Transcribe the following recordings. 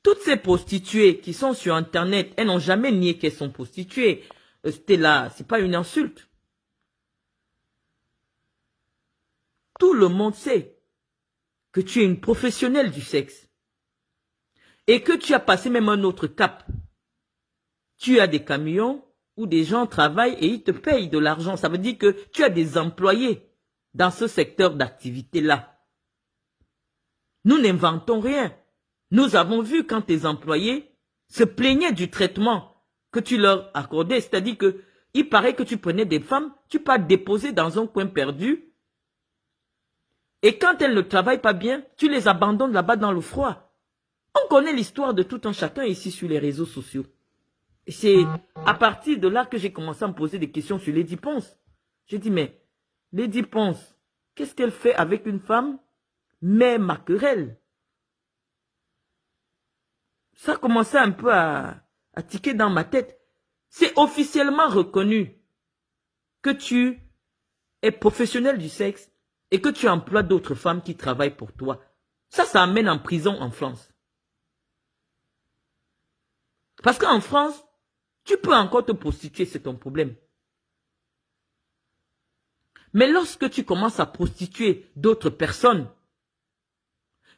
Toutes ces prostituées qui sont sur Internet, elles n'ont jamais nié qu'elles sont prostituées. Stella, c'est pas une insulte. Tout le monde sait que tu es une professionnelle du sexe. Et que tu as passé même un autre cap. Tu as des camions où des gens travaillent et ils te payent de l'argent. Ça veut dire que tu as des employés dans ce secteur d'activité-là. Nous n'inventons rien. Nous avons vu quand tes employés se plaignaient du traitement que tu leur accordais. C'est-à-dire que il paraît que tu prenais des femmes, tu peux déposer dans un coin perdu. Et quand elles ne travaillent pas bien, tu les abandonnes là-bas dans le froid. On connaît l'histoire de tout un chacun ici sur les réseaux sociaux. Et c'est à partir de là que j'ai commencé à me poser des questions sur Lady Ponce. J'ai dit, mais Lady Ponce, qu'est-ce qu'elle fait avec une femme, mais ma querelle? Ça a commencé un peu à tiquer dans ma tête. C'est officiellement reconnu que tu es professionnel du sexe et que tu emploies d'autres femmes qui travaillent pour toi. Ça amène en prison en France. Parce qu'en France, tu peux encore te prostituer, c'est ton problème. Mais lorsque tu commences à prostituer d'autres personnes,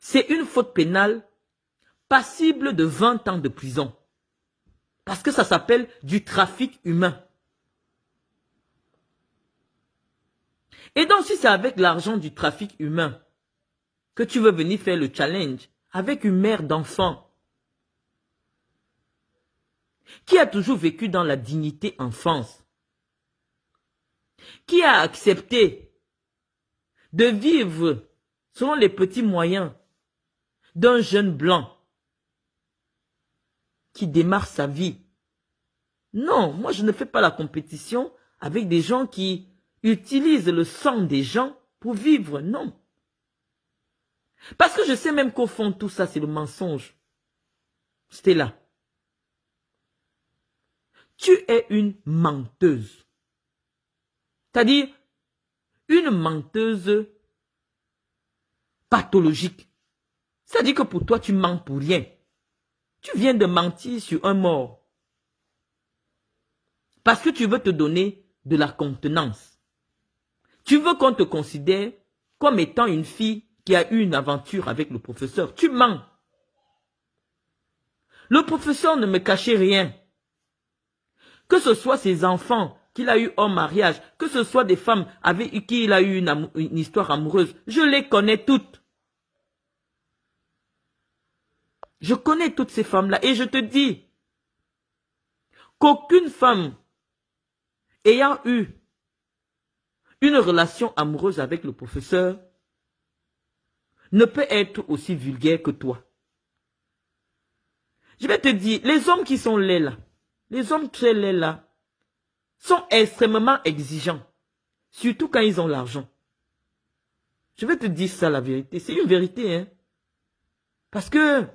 c'est une faute pénale passible de 20 ans de prison. Parce que ça s'appelle du trafic humain. Et donc, si c'est avec l'argent du trafic humain que tu veux venir faire le challenge avec une mère d'enfant qui a toujours vécu dans la dignité enfance, qui a accepté de vivre selon les petits moyens d'un jeune blanc qui démarre sa vie. Non, moi je ne fais pas la compétition avec des gens qui utilisent le sang des gens pour vivre, non. Parce que je sais même qu'au fond tout ça c'est le mensonge. C'était là. Tu es une menteuse. C'est-à-dire une menteuse pathologique. C'est-à-dire que pour toi tu mens pour rien. Tu viens de mentir sur un mort. Parce que tu veux te donner de la contenance. Tu veux qu'on te considère comme étant une fille qui a eu une aventure avec le professeur. Tu mens. Le professeur ne me cachait rien. Que ce soit ses enfants qu'il a eu en mariage, que ce soit des femmes avec qui il a eu une histoire amoureuse, je les connais toutes. Je connais toutes ces femmes-là et je te dis qu'aucune femme ayant eu une relation amoureuse avec le professeur ne peut être aussi vulgaire que toi. Je vais te dire, les hommes qui sont laids là, les hommes très laids là, sont extrêmement exigeants, surtout quand ils ont l'argent. Je vais te dire ça la vérité, c'est une vérité, hein. Parce que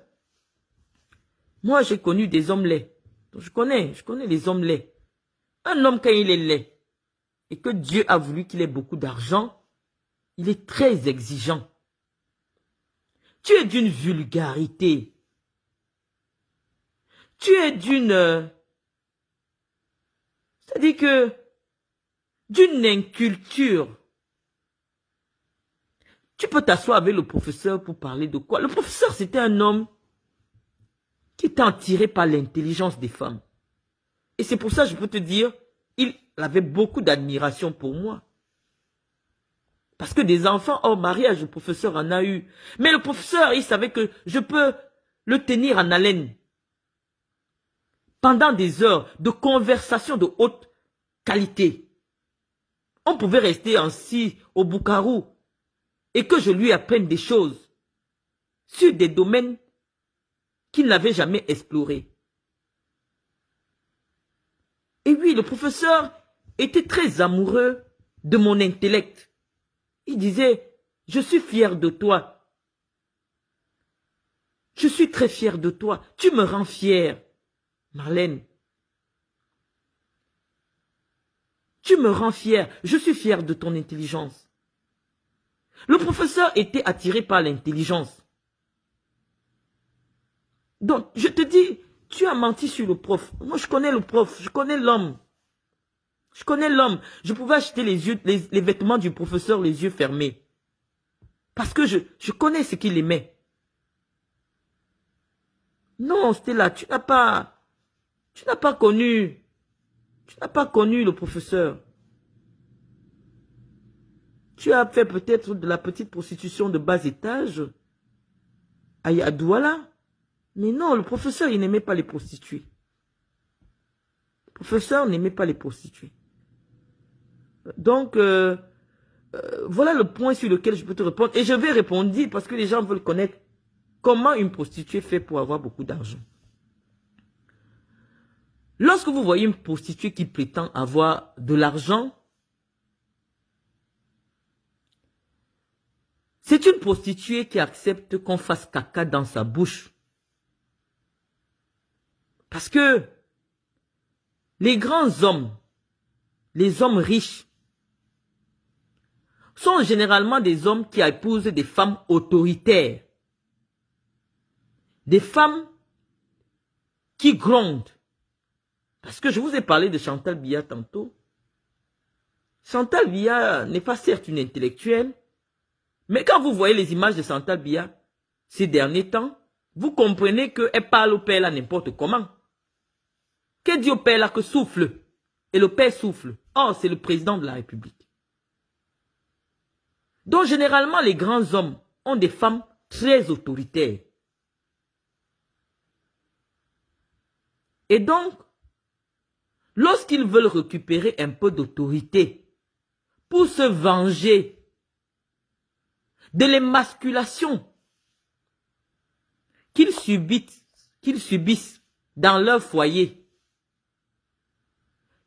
moi j'ai connu des hommes laids. Donc, je connais les hommes laids. Un homme quand il est laid et que Dieu a voulu qu'il ait beaucoup d'argent, il est très exigeant. Tu es d'une vulgarité. Tu es d'une... c'est-à-dire que d'une inculture. Tu peux t'asseoir avec le professeur pour parler de quoi? Le professeur, c'était un homme qui était attiré par l'intelligence des femmes. Et c'est pour ça que je peux te dire, il avait beaucoup d'admiration pour moi. Parce que des enfants hors mariage, le professeur en a eu. Mais le professeur, il savait que je peux le tenir en haleine. Pendant des heures de conversation de haute qualité. On pouvait rester assis au Bukaru et que je lui apprenne des choses sur des domaines qu'il n'avait jamais explorés. Et oui, le professeur était très amoureux de mon intellect. Il disait, je suis fier de toi. Je suis très fier de toi. Tu me rends fier, Marlène. Tu me rends fier. Je suis fier de ton intelligence. Le professeur était attiré par l'intelligence. Donc, je te dis, tu as menti sur le prof. Moi, je connais le prof, je connais l'homme. Je connais l'homme. Je pouvais acheter les vêtements du professeur les yeux fermés. Parce que je connais ce qu'il aimait. Non, Stella, tu n'as pas connu le professeur. Tu as fait peut-être de la petite prostitution de bas étage à Douala. Mais non, le professeur, il n'aimait pas les prostituées. Le professeur n'aimait pas les prostituées. Donc, voilà le point sur lequel je peux te répondre. Et je vais répondre parce que les gens veulent connaître comment une prostituée fait pour avoir beaucoup d'argent. Lorsque vous voyez une prostituée qui prétend avoir de l'argent, c'est une prostituée qui accepte qu'on fasse caca dans sa bouche. Parce que les grands hommes, les hommes riches, sont généralement des hommes qui épousent des femmes autoritaires. Des femmes qui grondent. Parce que je vous ai parlé de Chantal Biya tantôt. Chantal Biya n'est pas certes une intellectuelle, mais quand vous voyez les images de Chantal Biya ces derniers temps, vous comprenez qu'elle parle au père là n'importe comment. Qu'elle dit au père là que souffle. Et le père souffle. Oh, c'est le président de la République. Donc généralement, les grands hommes ont des femmes très autoritaires. Et donc, lorsqu'ils veulent récupérer un peu d'autorité pour se venger de l'émasculation qu'ils subissent dans leur foyer,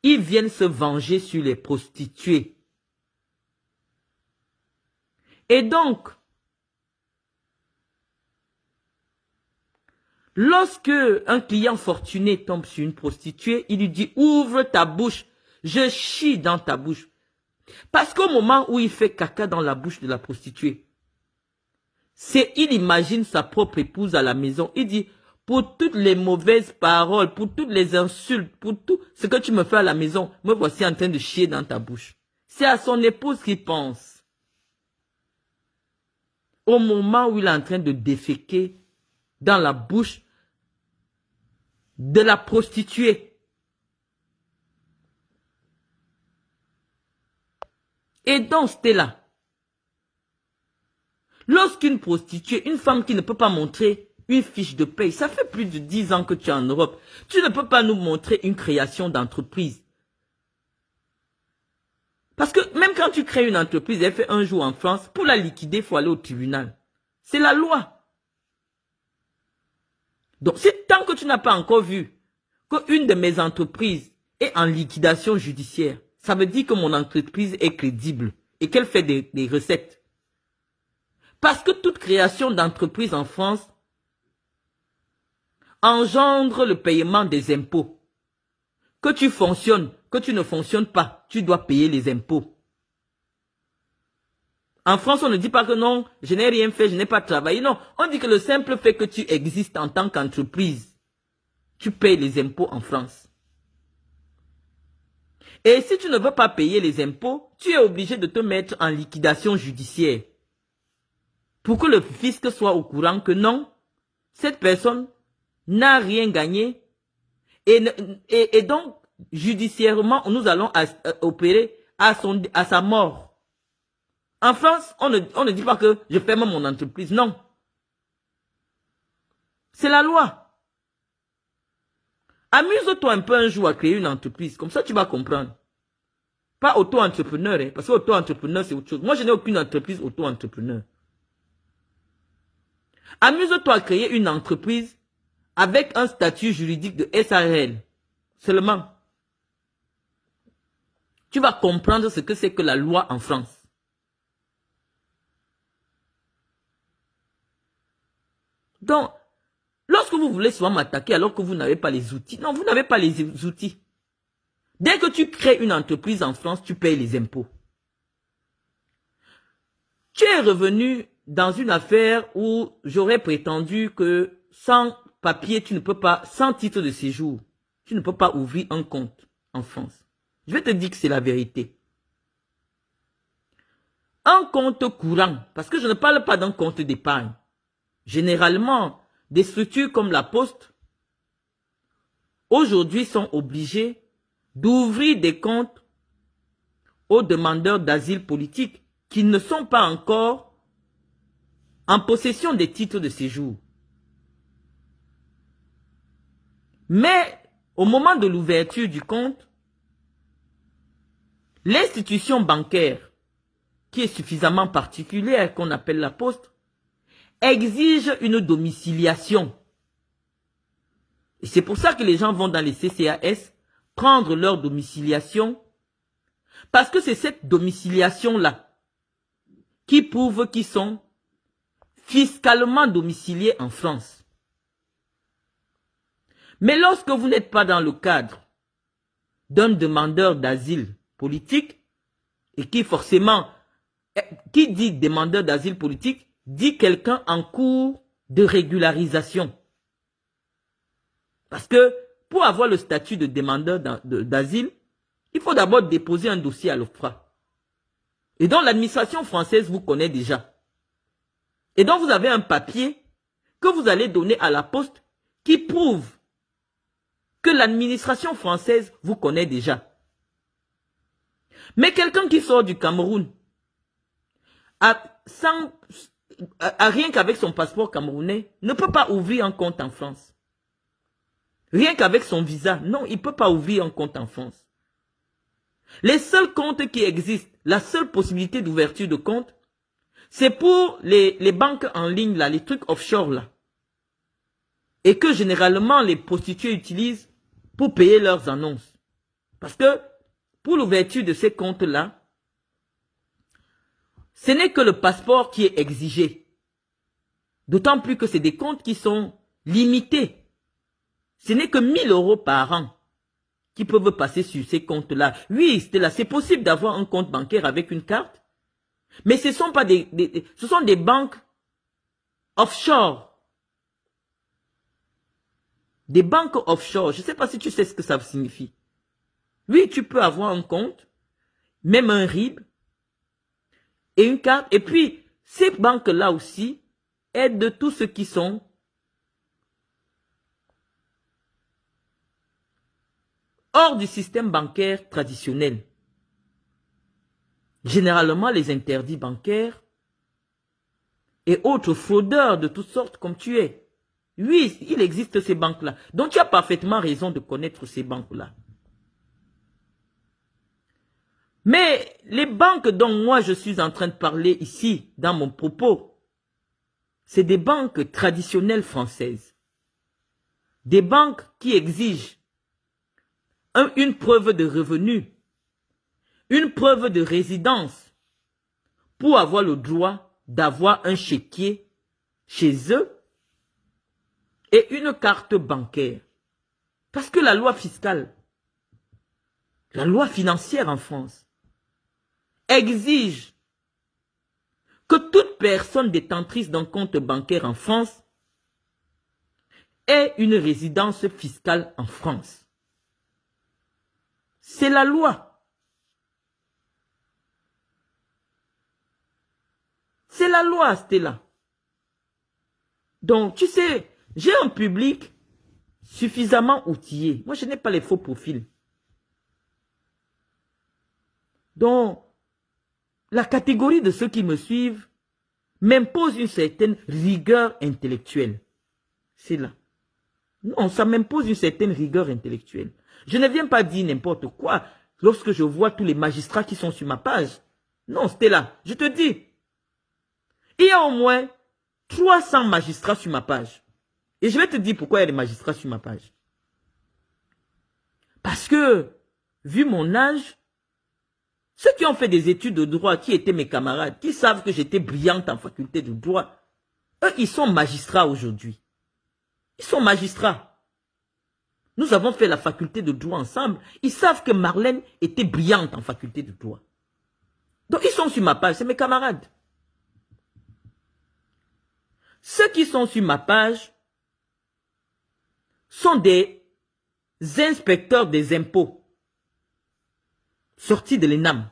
ils viennent se venger sur les prostituées. Et donc, lorsque un client fortuné tombe sur une prostituée, il lui dit « Ouvre ta bouche, je chie dans ta bouche. » Parce qu'au moment où il fait caca dans la bouche de la prostituée, il imagine sa propre épouse à la maison. Il dit « Pour toutes les mauvaises paroles, pour toutes les insultes, pour tout ce que tu me fais à la maison, me voici en train de chier dans ta bouche. » C'est à son épouse qu'il pense. Au moment où il est en train de déféquer dans la bouche de la prostituée. Et donc, Stella, lorsqu'une prostituée, une femme qui ne peut pas montrer une fiche de paye, ça fait plus de 10 ans que tu es en Europe, tu ne peux pas nous montrer une création d'entreprise. Parce que même quand tu crées une entreprise, elle fait un jour en France, pour la liquider, il faut aller au tribunal. C'est la loi. Donc, tant que tu n'as pas encore vu qu'une de mes entreprises est en liquidation judiciaire, ça veut dire que mon entreprise est crédible et qu'elle fait des recettes. Parce que toute création d'entreprise en France engendre le paiement des impôts. Que tu fonctionnes, que tu ne fonctionnes pas, tu dois payer les impôts. En France, on ne dit pas que non, je n'ai rien fait, je n'ai pas travaillé. Non, on dit que le simple fait que tu existes en tant qu'entreprise, tu payes les impôts en France. Et si tu ne veux pas payer les impôts, tu es obligé de te mettre en liquidation judiciaire. Pour que le fisc soit au courant que non, cette personne n'a rien gagné. Et donc, judiciairement, nous allons opérer à sa mort. En France, on ne dit pas que je ferme mon entreprise. Non. C'est la loi. Amuse-toi un peu un jour à créer une entreprise. Comme ça, tu vas comprendre. Pas auto-entrepreneur, hein, parce que auto-entrepreneur, c'est autre chose. Moi, je n'ai aucune entreprise auto-entrepreneur. Amuse-toi à créer une entreprise avec un statut juridique de SARL. Seulement. Tu vas comprendre ce que c'est que la loi en France. Donc, lorsque vous voulez souvent m'attaquer alors que vous n'avez pas les outils, non, vous n'avez pas les outils. Dès que tu crées une entreprise en France, tu payes les impôts. Tu es revenu dans une affaire où j'aurais prétendu que sans papier, tu ne peux pas, sans titre de séjour, tu ne peux pas ouvrir un compte en France. Je vais te dire que c'est la vérité. Un compte courant, parce que je ne parle pas d'un compte d'épargne. Généralement, des structures comme la Poste, aujourd'hui sont obligées d'ouvrir des comptes aux demandeurs d'asile politique qui ne sont pas encore en possession des titres de séjour. Mais au moment de l'ouverture du compte, l'institution bancaire, qui est suffisamment particulière, qu'on appelle la Poste, exige une domiciliation. Et c'est pour ça que les gens vont dans les CCAS prendre leur domiciliation, parce que c'est cette domiciliation-là qui prouve qu'ils sont fiscalement domiciliés en France. Mais lorsque vous n'êtes pas dans le cadre d'un demandeur d'asile politique, et qui forcément, qui dit demandeur d'asile politique, dit quelqu'un en cours de régularisation. Parce que pour avoir le statut de demandeur d'asile, il faut d'abord déposer un dossier à l'OFPRA. Et donc l'administration française vous connaît déjà. Et donc vous avez un papier que vous allez donner à la Poste qui prouve que l'administration française vous connaît déjà. Mais quelqu'un qui sort du Cameroun, rien qu'avec son passeport camerounais, ne peut pas ouvrir un compte en France. Rien qu'avec son visa, non, il ne peut pas ouvrir un compte en France. Les seuls comptes qui existent, la seule possibilité d'ouverture de compte, c'est pour les banques en ligne, là, les trucs offshore, là. Et que généralement les prostituées utilisent pour payer leurs annonces. Parce que pour l'ouverture de ces comptes-là, ce n'est que le passeport qui est exigé. D'autant plus que c'est des comptes qui sont limités. Ce n'est que 1 000 € par an qui peuvent passer sur ces comptes-là. Oui, c'est possible d'avoir un compte bancaire avec une carte, mais ce sont pas ce sont des banques offshore. Des banques offshore. Je ne sais pas si tu sais ce que ça signifie. Oui, tu peux avoir un compte, même un RIB, et une carte. Et puis, ces banques-là aussi aident tous ceux qui sont hors du système bancaire traditionnel. Généralement, les interdits bancaires et autres fraudeurs de toutes sortes comme tu es. Oui, il existe ces banques-là. Donc, tu as parfaitement raison de connaître ces banques-là. Mais les banques dont moi je suis en train de parler ici, dans mon propos, c'est des banques traditionnelles françaises. Des banques qui exigent une preuve de revenu, une preuve de résidence pour avoir le droit d'avoir un chéquier chez eux et une carte bancaire. Parce que la loi fiscale, la loi financière en France, exige que toute personne détentrice d'un compte bancaire en France ait une résidence fiscale en France. C'est la loi. C'est la loi, Stella. Donc, tu sais, j'ai un public suffisamment outillé. Moi, je n'ai pas les faux profils. Donc, la catégorie de ceux qui me suivent m'impose une certaine rigueur intellectuelle. C'est là. Non, ça m'impose une certaine rigueur intellectuelle. Je ne viens pas dire n'importe quoi lorsque je vois tous les magistrats qui sont sur ma page. Non, Stella, je te dis, il y a au moins 300 magistrats sur ma page. Et je vais te dire pourquoi il y a des magistrats sur ma page. Parce que, vu mon âge, ceux qui ont fait des études de droit, qui étaient mes camarades, qui savent que j'étais brillante en faculté de droit, eux, ils sont magistrats aujourd'hui. Ils sont magistrats. Nous avons fait la faculté de droit ensemble. Ils savent que Marlène était brillante en faculté de droit. Donc, ils sont sur ma page, c'est mes camarades. Ceux qui sont sur ma page, sont des inspecteurs des impôts sortis de l'ENAM.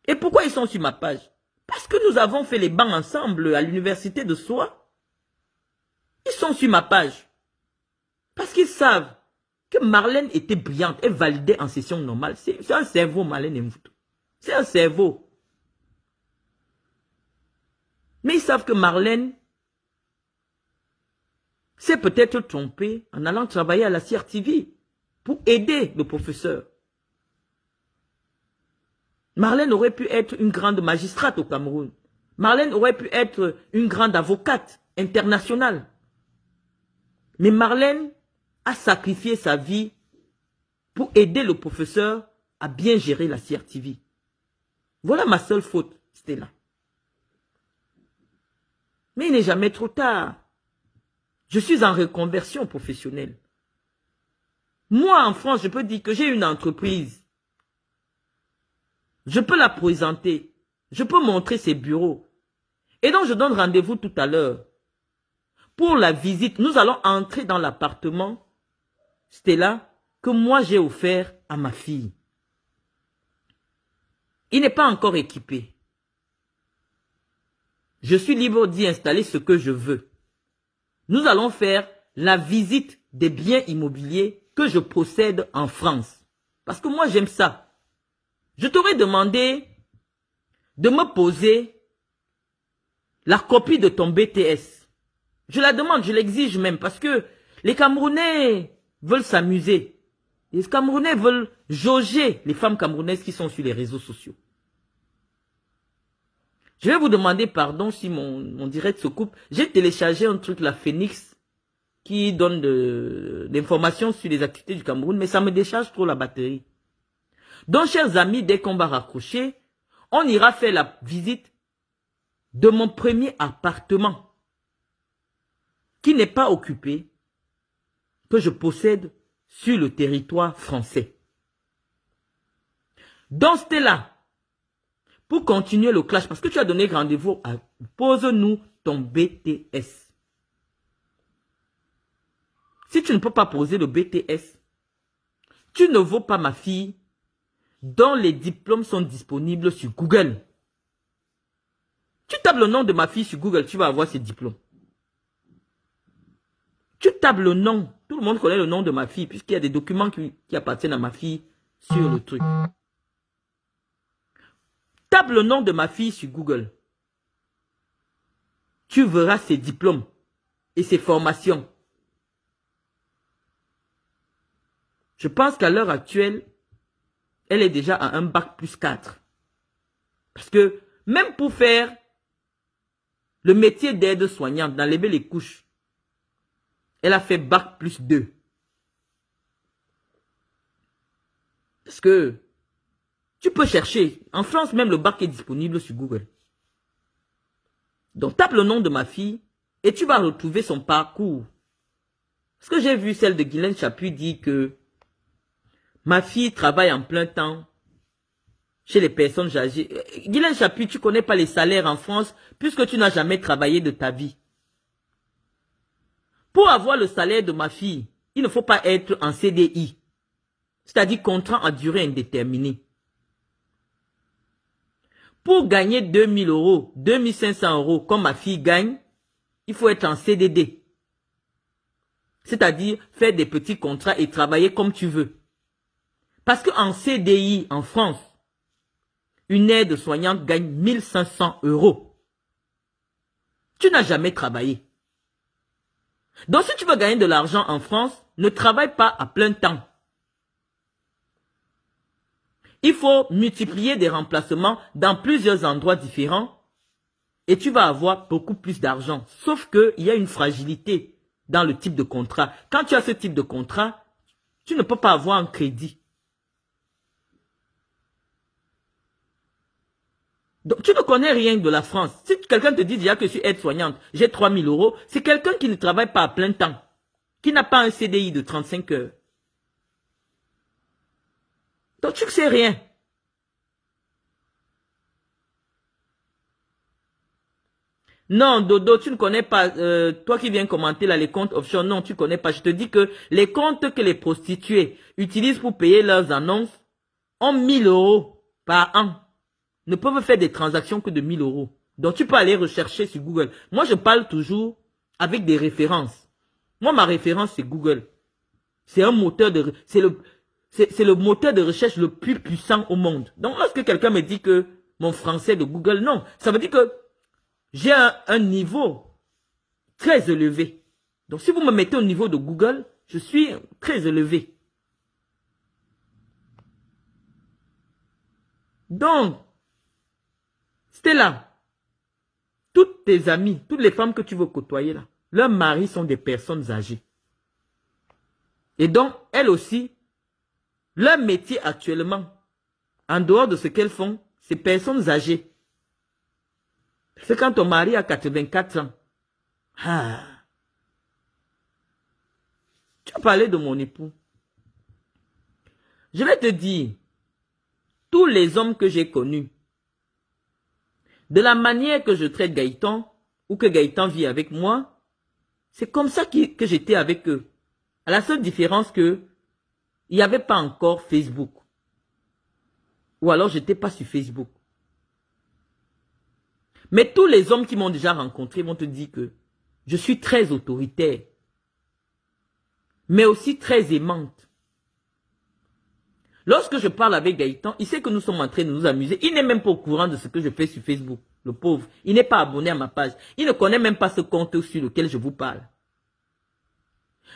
Et pourquoi ils sont sur ma page? Parce que nous avons fait les bancs ensemble à l'université de Soie. Ils sont sur ma page. Parce qu'ils savent que Marlène était brillante. Elle validait en session normale. C'est un cerveau, Marlène Mvuto. C'est un cerveau. Mais ils savent que Marlène s'est peut-être trompée en allant travailler à la CRTV pour aider le professeur. Marlène aurait pu être une grande magistrate au Cameroun. Marlène aurait pu être une grande avocate internationale. Mais Marlène a sacrifié sa vie pour aider le professeur à bien gérer la CRTV. Voilà ma seule faute, c'était là. Mais il n'est jamais trop tard. Je suis en reconversion professionnelle. Moi, en France, je peux dire que j'ai une entreprise. Je peux la présenter. Je peux montrer ses bureaux. Et donc, je donne rendez-vous tout à l'heure. Pour la visite, nous allons entrer dans l'appartement, Stella, que moi j'ai offert à ma fille. Il n'est pas encore équipé. Je suis libre d'y installer ce que je veux. Nous allons faire la visite des biens immobiliers que je possède en France. Parce que moi j'aime ça. Je t'aurais demandé de me poser la copie de ton BTS. Je la demande, je l'exige même parce que les Camerounais veulent s'amuser. Les Camerounais veulent jauger les femmes camerounaises qui sont sur les réseaux sociaux. Je vais vous demander pardon si mon direct se coupe. J'ai téléchargé un truc, la Phoenix, qui donne des informations sur les activités du Cameroun, mais ça me décharge trop la batterie. Donc, chers amis, dès qu'on va raccrocher, on ira faire la visite de mon premier appartement, qui n'est pas occupé, que je possède sur le territoire français. Donc, c'était là. Pour continuer le clash, parce que tu as donné rendez-vous à pose-nous ton BTS. Si tu ne peux pas poser le BTS, tu ne vaux pas ma fille, dont les diplômes sont disponibles sur Google. Tu tapes le nom de ma fille sur Google, tu vas avoir ses diplômes. Tu tapes le nom, tout le monde connaît le nom de ma fille, puisqu'il y a des documents qui appartiennent à ma fille sur le truc. Tape le nom de ma fille sur Google. Tu verras ses diplômes et ses formations. Je pense qu'à l'heure actuelle, elle est déjà à un bac plus 4. Parce que même pour faire le métier d'aide-soignante, d'enlever les couches, elle a fait bac plus 2. Parce que tu peux chercher. En France, même le bac est disponible sur Google. Donc, tape le nom de ma fille et tu vas retrouver son parcours. Parce que j'ai vu celle de Guylaine Chapuis dire que ma fille travaille en plein temps chez les personnes âgées. Guylaine Chapuis, tu ne connais pas les salaires en France puisque tu n'as jamais travaillé de ta vie. Pour avoir le salaire de ma fille, il ne faut pas être en CDI. C'est-à-dire contrat à durée indéterminée. Pour gagner 2000 €, 2500 € comme ma fille gagne, il faut être en CDD. C'est-à-dire faire des petits contrats et travailler comme tu veux. Parce qu'en CDI, en France, une aide-soignante gagne 1500 €. Tu n'as jamais travaillé. Donc si tu veux gagner de l'argent en France, ne travaille pas à plein temps. Il faut multiplier des remplacements dans plusieurs endroits différents et tu vas avoir beaucoup plus d'argent. Sauf qu'il y a une fragilité dans le type de contrat. Quand tu as ce type de contrat, tu ne peux pas avoir un crédit. Donc, tu ne connais rien de la France. Si quelqu'un te dit déjà que je suis aide-soignante, j'ai 3000 €, c'est quelqu'un qui ne travaille pas à plein temps, qui n'a pas un CDI de 35 heures. Donc, tu ne sais rien. « Non, Dodo, tu ne connais pas, toi qui viens commenter là, les comptes offshore, non, tu ne connais pas. Je te dis que les comptes que les prostituées utilisent pour payer leurs annonces ont 1000 € par an. Ne peuvent faire des transactions que de 1000 €. Donc tu peux aller rechercher sur Google. Moi, je parle toujours avec des références. Moi, ma référence, c'est Google. C'est un moteur de, c'est le moteur de recherche le plus puissant au monde. Donc, lorsque quelqu'un me dit que mon français de Google, non, ça veut dire que j'ai un niveau très élevé. Donc, si vous me mettez au niveau de Google, je suis très élevé. Donc, Stella, toutes tes amies, toutes les femmes que tu veux côtoyer là, leurs maris sont des personnes âgées. Et donc, elles aussi, leur métier actuellement, en dehors de ce qu'elles font, c'est personnes âgées. C'est quand ton mari a 84 ans. Ah. Tu as parlé de mon époux. Je vais te dire, tous les hommes que j'ai connus, de la manière que je traite Gaëtan, ou que Gaëtan vit avec moi, c'est comme ça que j'étais avec eux. À la seule différence que, il n'y avait pas encore Facebook. Ou alors, je n'étais pas sur Facebook. Mais tous les hommes qui m'ont déjà rencontré vont te dire que je suis très autoritaire, mais aussi très aimante. Lorsque je parle avec Gaëtan, il sait que nous sommes en train de nous amuser. Il n'est même pas au courant de ce que je fais sur Facebook, le pauvre. Il n'est pas abonné à ma page. Il ne connaît même pas ce compte sur lequel je vous parle.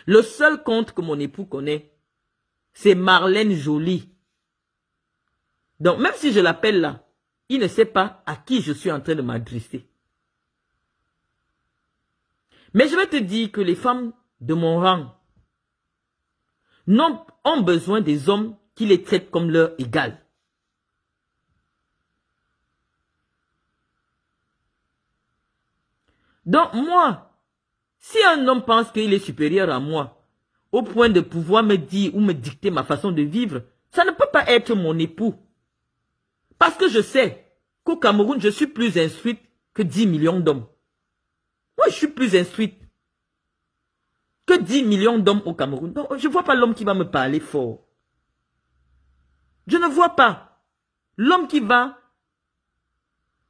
Le seul compte que mon époux connaît, c'est Marlène Jolie. Donc, même si je l'appelle là, il ne sait pas à qui je suis en train de m'adresser. Mais je vais te dire que les femmes de mon rang ont besoin des hommes qui les traitent comme leur égal. Donc moi, si un homme pense qu'il est supérieur à moi, au point de pouvoir me dire ou me dicter ma façon de vivre, ça ne peut pas être mon époux. Parce que je sais qu'au Cameroun, je suis plus instruite que 10 millions d'hommes. Moi, je suis plus instruite que 10 millions d'hommes au Cameroun. Donc, je ne vois pas l'homme qui va me parler fort. Je ne vois pas l'homme qui va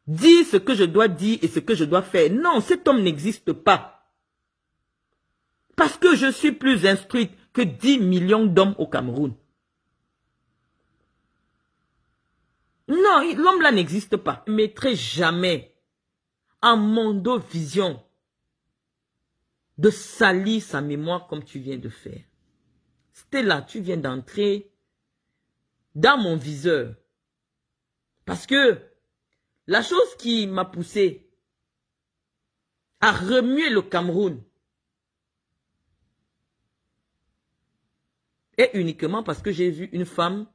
dire ce que je dois dire et ce que je dois faire. Non, cet homme n'existe pas. Parce que je suis plus instruite que 10 millions d'hommes au Cameroun. Non, l'homme là n'existe pas. Je ne mettrai jamais en mondovision de salir sa mémoire comme tu viens de faire. Stella, tu viens d'entrer dans mon viseur. Parce que la chose qui m'a poussé à remuer le Cameroun est uniquement parce que j'ai vu une femme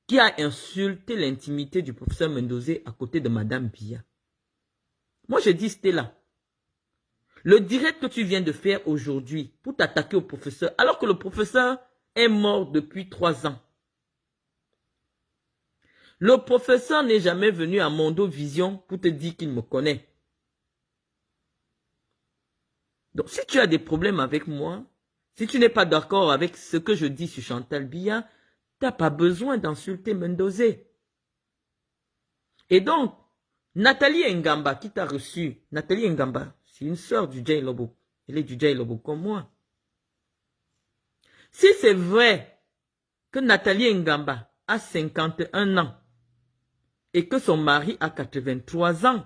qui a insulté l'intimité du professeur Mendozé à côté de Madame Biya. Moi, je dis Stella, le direct que tu viens de faire aujourd'hui pour t'attaquer au professeur, alors que le professeur est mort depuis 3 ans. Le professeur n'est jamais venu à Mondovision pour te dire qu'il me connaît. Donc, si tu as des problèmes avec moi, si tu n'es pas d'accord avec ce que je dis sur Chantal Biya, tu n'as pas besoin d'insulter Mendozé. Et donc, Nathalie Ngamba qui t'a reçu, Nathalie Ngamba, c'est une sœur du Jay Lobo. Elle est du Jay Lobo comme moi. Si c'est vrai que Nathalie Ngamba a 51 ans et que son mari a 83 ans,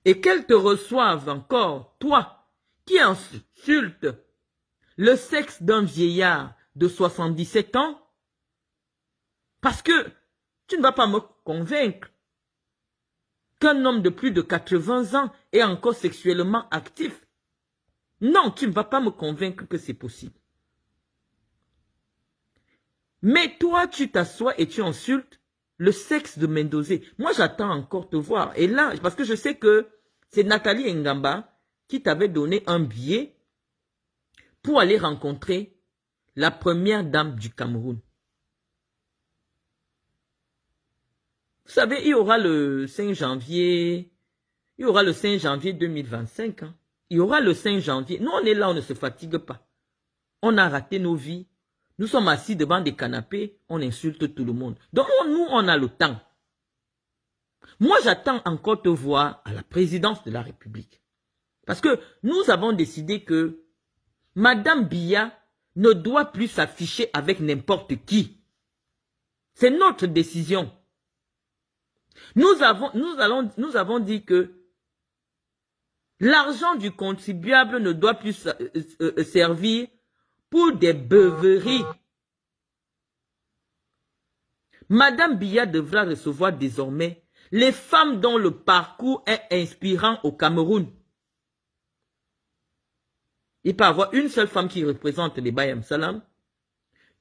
et qu'elle te reçoive encore, toi, qui insulte le sexe d'un vieillard de 77 ans, parce que tu ne vas pas me convaincre qu'un homme de plus de 80 ans est encore sexuellement actif. Non, tu ne vas pas me convaincre que c'est possible. Mais toi, tu t'assois et tu insultes le sexe de Mendozé. Moi, j'attends encore te voir. Et là, parce que je sais que c'est Nathalie Ngamba qui t'avait donné un billet pour aller rencontrer la première dame du Cameroun. Vous savez, il y aura le 5 janvier Il y aura le 5 janvier 2025. Hein. Il y aura le 5 janvier. Nous, on est là, on ne se fatigue pas. On a raté nos vies. Nous sommes assis devant des canapés, on insulte tout le monde. Donc, nous, on a le temps. Moi, j'attends encore te voir à la présidence de la République. Parce que nous avons décidé que Madame Biya ne doit plus s'afficher avec n'importe qui. C'est notre décision. Nous avons dit que l'argent du contribuable ne doit plus servir pour des beuveries. Madame Biya devra recevoir désormais les femmes dont le parcours est inspirant au Cameroun. Il peut y avoir une seule femme qui représente les Bayam Salam,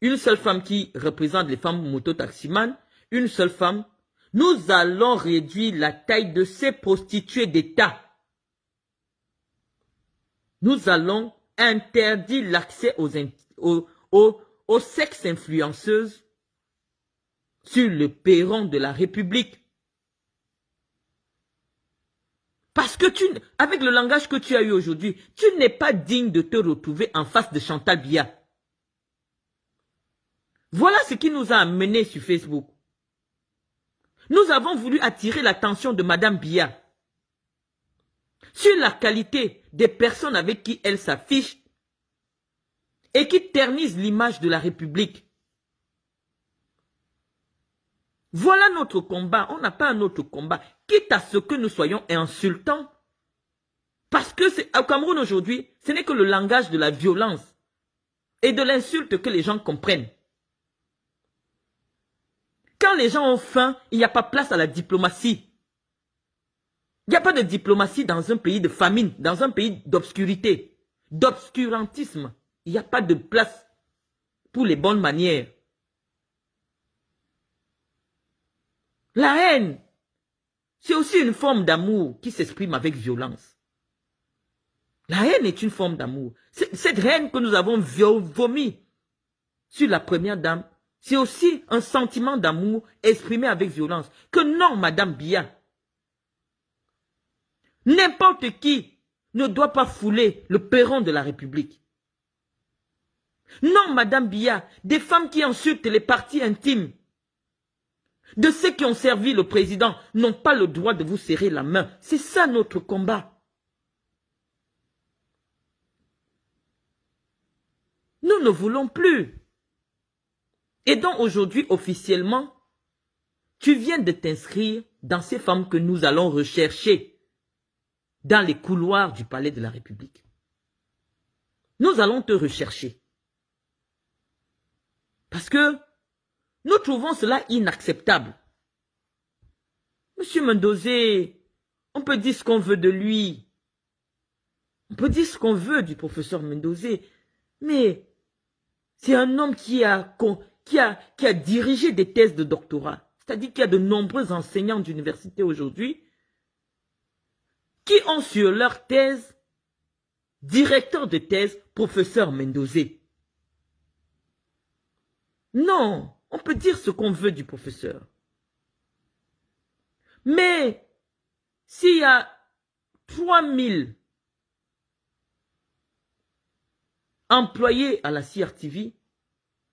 une seule femme qui représente les femmes mototaximan, une seule femme. Nous allons réduire la taille de ces prostituées d'État. Nous allons interdire l'accès aux sex-influenceuses sur le perron de la République. Parce que avec le langage que tu as eu aujourd'hui, tu n'es pas digne de te retrouver en face de Chantal Biya. Voilà ce qui nous a amenés sur Facebook. Nous avons voulu attirer l'attention de Madame Biya sur la qualité des personnes avec qui elle s'affiche et qui ternissent l'image de la République. Voilà notre combat. On n'a pas un autre combat. Quitte à ce que nous soyons insultants. Parce que au Cameroun aujourd'hui, ce n'est que le langage de la violence et de l'insulte que les gens comprennent. Quand les gens ont faim, il n'y a pas place à la diplomatie. Il n'y a pas de diplomatie dans un pays de famine, dans un pays d'obscurité, d'obscurantisme. Il n'y a pas de place pour les bonnes manières. La haine, c'est aussi une forme d'amour qui s'exprime avec violence. La haine est une forme d'amour. Cette haine que nous avons vomi sur la première dame, c'est aussi un sentiment d'amour exprimé avec violence. Que non, Madame Biya. N'importe qui ne doit pas fouler le perron de la République. Non, Madame Biya, des femmes qui insultent les parties intimes de ceux qui ont servi le président n'ont pas le droit de vous serrer la main. C'est ça notre combat. Nous ne voulons plus. Et donc aujourd'hui, officiellement, tu viens de t'inscrire dans ces femmes que nous allons rechercher dans les couloirs du palais de la République. Nous allons te rechercher. Parce que nous trouvons cela inacceptable. Monsieur Mendozé, on peut dire ce qu'on veut de lui. On peut dire ce qu'on veut du professeur Mendozé. Mais c'est un homme qui a dirigé des thèses de doctorat. C'est-à-dire qu'il y a de nombreux enseignants d'université aujourd'hui qui ont sur leur thèse directeur de thèse, professeur Mendozé. Non, on peut dire ce qu'on veut du professeur. Mais s'il y a 3000 employés à la CRTV,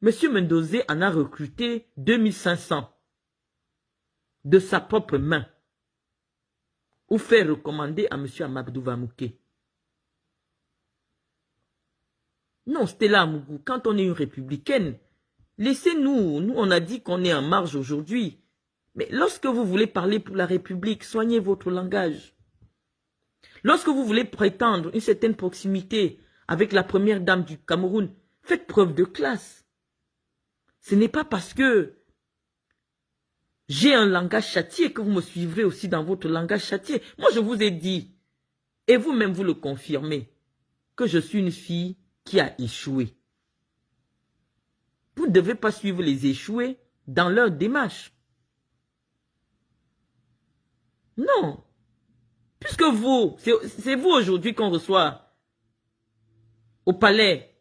M. Mendozé en a recruté 2500 de sa propre main ou fait recommander à M. Amadou Vamouké. Non, Stella Amougou, quand on est une républicaine, laissez-nous, nous on a dit qu'on est en marge aujourd'hui. Mais lorsque vous voulez parler pour la République, soignez votre langage. Lorsque vous voulez prétendre une certaine proximité avec la première dame du Cameroun, faites preuve de classe. Ce n'est pas parce que j'ai un langage châtié que vous me suivrez aussi dans votre langage châtié. Moi je vous ai dit, et vous-même vous le confirmez, que je suis une fille qui a échoué. Vous ne devez pas suivre les échoués dans leur démarche. Non. Puisque vous, c'est vous aujourd'hui qu'on reçoit au palais.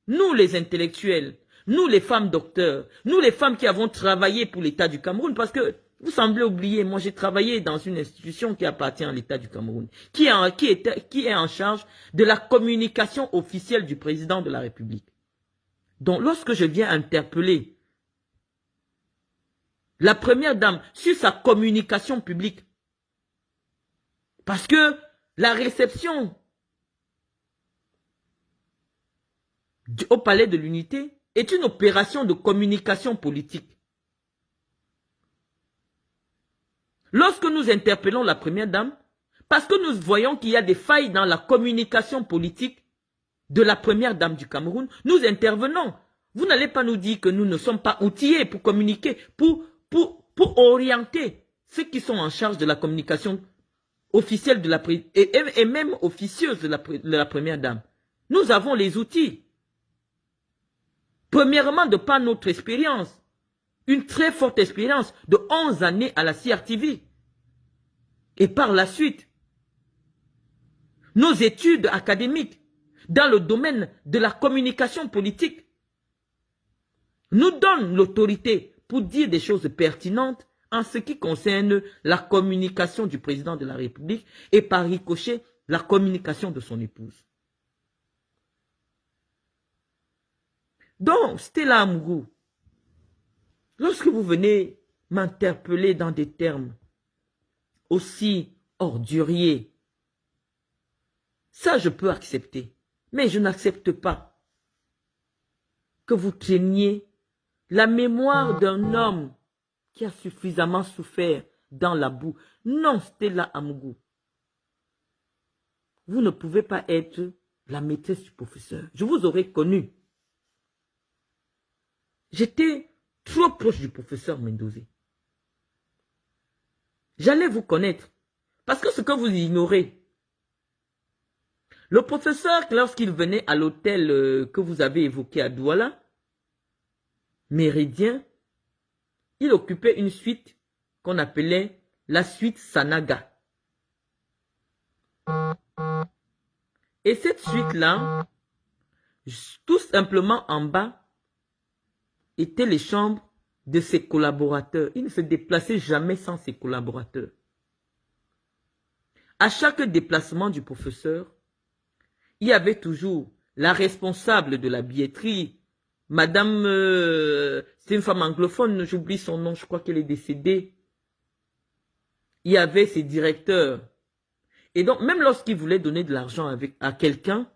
Nous les intellectuels, nous les femmes docteurs, nous les femmes qui avons travaillé pour l'État du Cameroun. Parce que Vous semblez oublier, moi j'ai travaillé dans une institution qui appartient à l'État du Cameroun, qui est en charge de la communication officielle du président de la République. Donc lorsque je viens interpeller la première dame sur sa communication publique, parce que la réception au Palais de l'Unité est une opération de communication politique. Lorsque nous interpellons la première dame, parce que nous voyons qu'il y a des failles dans la communication politique de la première dame du Cameroun, nous intervenons. Vous n'allez pas nous dire que nous ne sommes pas outillés pour communiquer, pour orienter ceux qui sont en charge de la communication officielle de la et même officieuse de la première dame. Nous avons les outils. Premièrement, de par notre expérience, une très forte expérience de 11 années à la CRTV. Et par la suite, nos études académiques dans le domaine de la communication politique nous donnent l'autorité pour dire des choses pertinentes en ce qui concerne la communication du président de la République et par ricochet, la communication de son épouse. Donc, Stella Amougou, lorsque vous venez m'interpeller dans des termes aussi orduriers, ça je peux accepter. Mais je n'accepte pas que vous traîniez la mémoire d'un homme qui a suffisamment souffert dans la boue. Non, Stella Amougou. Vous ne pouvez pas être la maîtresse du professeur. Je vous aurais connu. J'étais trop proche du professeur Mendozé. J'allais vous connaître. Parce que ce que vous ignorez, le professeur, lorsqu'il venait à l'hôtel que vous avez évoqué à Douala, Méridien, il occupait une suite qu'on appelait la suite Sanaga. Et cette suite-là, tout simplement en bas, étaient les chambres de ses collaborateurs. Il ne se déplaçait jamais sans ses collaborateurs. À chaque déplacement du professeur, il y avait toujours la responsable de la billetterie, Madame, c'est une femme anglophone, j'oublie son nom, je crois qu'elle est décédée. Il y avait ses directeurs. Et donc, même lorsqu'il voulait donner de l'argent à quelqu'un,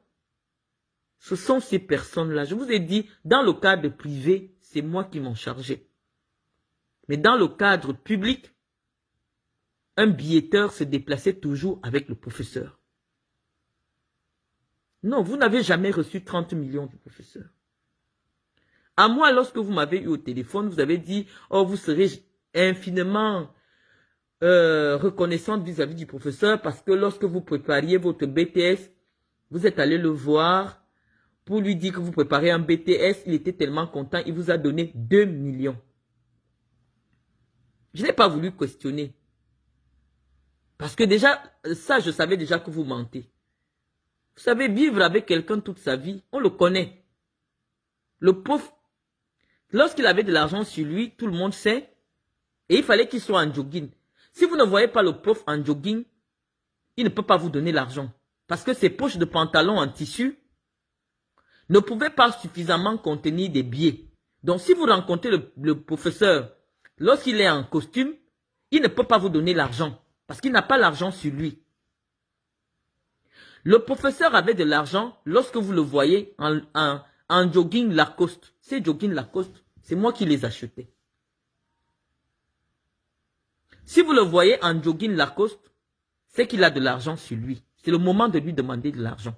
ce sont ces personnes-là. Je vous ai dit, dans le cadre privé, c'est moi qui m'en chargeais. Mais dans le cadre public, un billetteur se déplaçait toujours avec le professeur. Non, vous n'avez jamais reçu 30 millions du professeur. À moi, lorsque vous m'avez eu au téléphone, vous avez dit, oh, vous serez infiniment reconnaissante vis-à-vis du professeur parce que lorsque vous prépariez votre BTS, vous êtes allé le voir pour lui dire que vous préparez un BTS. Il était tellement content, il vous a donné 2 millions. Je n'ai pas voulu questionner. Parce que déjà, ça, je savais déjà que vous mentez. Vous savez, vivre avec quelqu'un toute sa vie, on le connaît. Le pauvre, lorsqu'il avait de l'argent sur lui, tout le monde sait, et il fallait qu'il soit en jogging. Si vous ne voyez pas le pauvre en jogging, il ne peut pas vous donner l'argent. Parce que ses poches de pantalon en tissu ne pouvaient pas suffisamment contenir des billets. Donc si vous rencontrez le professeur, lorsqu'il est en costume, il ne peut pas vous donner l'argent. Parce qu'il n'a pas l'argent sur lui. Le professeur avait de l'argent lorsque vous le voyez en jogging Lacoste. Ces jogging Lacoste, c'est moi qui les achetais. Si vous le voyez en jogging Lacoste, c'est qu'il a de l'argent sur lui. C'est le moment de lui demander de l'argent.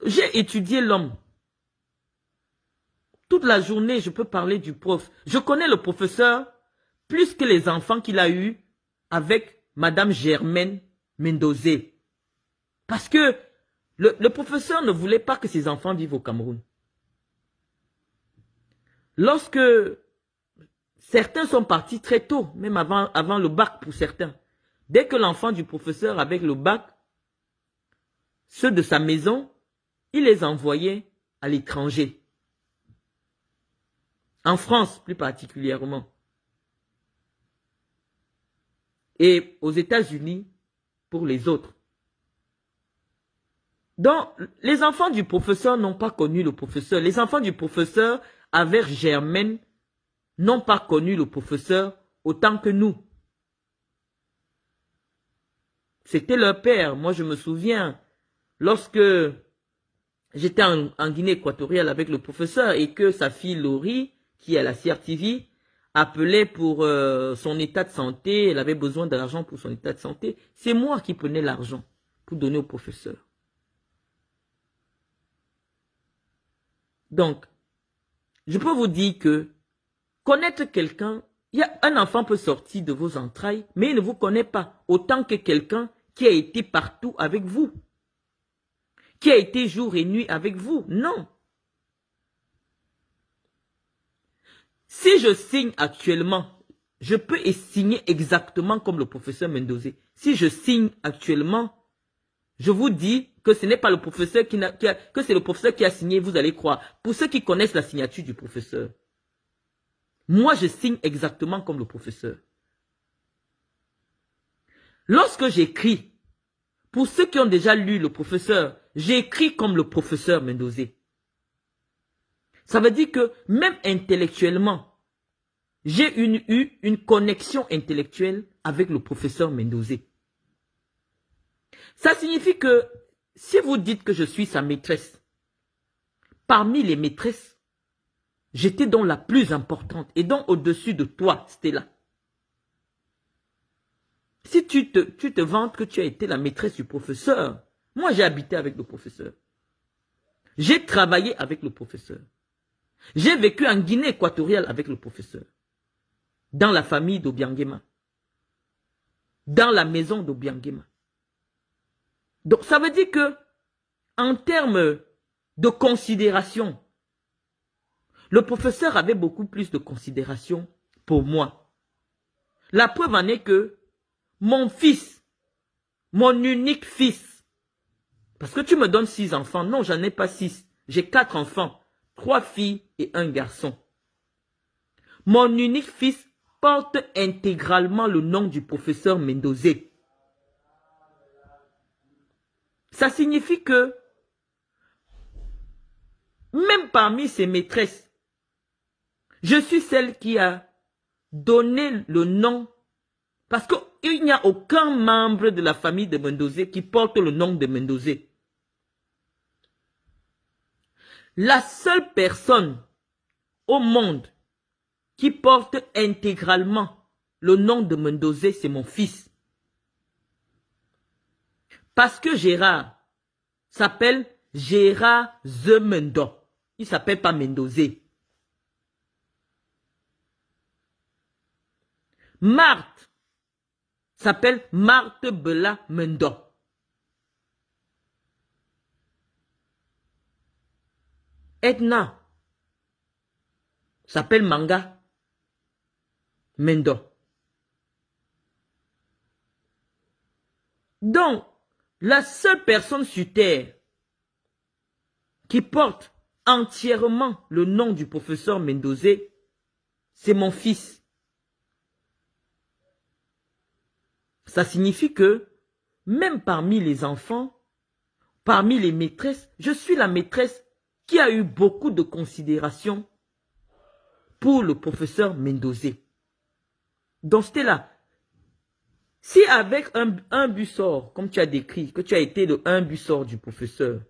J'ai étudié l'homme. Toute la journée, je peux parler du prof. Je connais le professeur plus que les enfants qu'il a eus avec Madame Germaine Mendozé. Parce que le professeur ne voulait pas que ses enfants vivent au Cameroun. Lorsque certains sont partis très tôt, même avant le bac pour certains. Dès que l'enfant du professeur avec le bac, ceux de sa maison, il les envoyait à l'étranger. En France, plus particulièrement. Et aux États-Unis, pour les autres. Donc, les enfants du professeur n'ont pas connu le professeur. Les enfants du professeur, avec Germaine, n'ont pas connu le professeur autant que nous. C'était leur père. Moi, je me souviens, lorsque j'étais en Guinée équatoriale avec le professeur et que sa fille Laurie, qui est à la CRTV, appelait pour son état de santé, elle avait besoin de l'argent pour son état de santé, c'est moi qui prenais l'argent pour donner au professeur. Donc, je peux vous dire que connaître quelqu'un, un enfant peut sortir de vos entrailles, mais il ne vous connaît pas autant que quelqu'un qui a été partout avec vous, qui a été jour et nuit avec vous. Non. Si je signe actuellement, je peux signer exactement comme le professeur Mendozé. Si je signe actuellement, je vous dis que ce n'est pas le professeur que c'est le professeur qui a signé, vous allez croire. Pour ceux qui connaissent la signature du professeur, moi je signe exactement comme le professeur. Lorsque j'écris, pour ceux qui ont déjà lu le professeur, j'écris comme le professeur Mendozé. Ça veut dire que même intellectuellement, j'ai eu une connexion intellectuelle avec le professeur Mendozé. Ça signifie que si vous dites que je suis sa maîtresse, parmi les maîtresses, j'étais donc la plus importante et donc au-dessus de toi, Stella. Si tu te vantes que tu as été la maîtresse du professeur, moi j'ai habité avec le professeur. J'ai travaillé avec le professeur. J'ai vécu en Guinée équatoriale avec le professeur. Dans la famille d'Obiangema. Dans la maison d'Obiangema. Donc ça veut dire que, en termes de considération, le professeur avait beaucoup plus de considération pour moi. La preuve en est que mon fils, mon unique fils, parce que tu me donnes 6 enfants, non, j'en ai pas 6, j'ai 4 enfants, 3 filles et 1 garçon. Mon unique fils porte intégralement le nom du professeur Mendozé. Ça signifie que, même parmi ses maîtresses, je suis celle qui a donné le nom, parce qu'il n'y a aucun membre de la famille de Mendozé qui porte le nom de Mendozé. La seule personne au monde qui porte intégralement le nom de Mendozé, c'est mon fils. Parce que Gérard s'appelle Gérard Zemendo. Il ne s'appelle pas Mendozé. Marthe s'appelle Marthe Bella Mendo. Edna s'appelle Manga Mendo. Donc, la seule personne sur terre qui porte entièrement le nom du professeur Mendozé, c'est mon fils. Ça signifie que, même parmi les enfants, parmi les maîtresses, je suis la maîtresse qui a eu beaucoup de considération pour le professeur Mendozé. Donc c'était là. Si avec un bussort, comme tu as décrit, que tu as été le un bussort du professeur,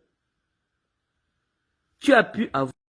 tu as pu avoir